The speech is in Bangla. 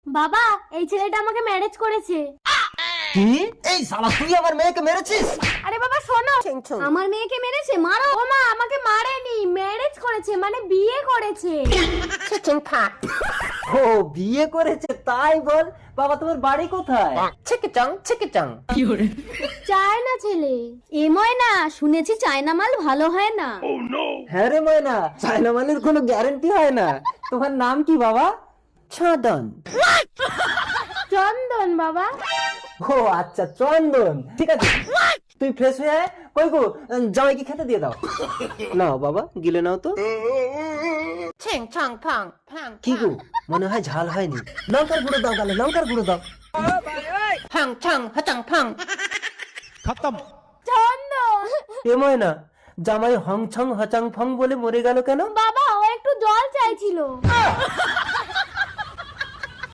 বাবা এই ছেলেটা আমাকে ম্যারেজ করেছে। কি? এই শালা তুই আমার মেয়েকে মেরেছিস? আরে বাবা শোনো, আমার মেয়েকে মেরেছে? মারো। ও মা, আমাকে মারেনি, ম্যারেজ করেছে, মানে বিয়ে করেছে। ও বিয়ে করেছে তাই বল। বাবা তোমার বাড়ি কোথায়? ছিকিচং ছিকিচং। চায়না ছেলে। এ ময়না, শুনেছি চায়না মাল ভালো হয় না। হ্যাঁ রে ময়না, চায়না মালের কোনো গ্যারান্টি হয় না। তোমার নাম কি বাবা? চন্দন। চন্দন বাবা। ও আচ্ছা চন্দন, ঠিক আছে। তুই ফ্রেশ হয়ে আয়। কই গো, জামাইকে খেতে দিয়ে দাও। নাও বাবা, গিলে নাও তো। কি গো, মনে হয় ঝাল হয়নি। লঙ্কার গুঁড়ো দাও গালে, লঙ্কার গুঁড়ো দাও। खत्म। চন্দন। এ ময়না, জামাই হং ছং হচাং ফং বলে মরে গেল কেন? বাবা ও একটু জল চাইছিল।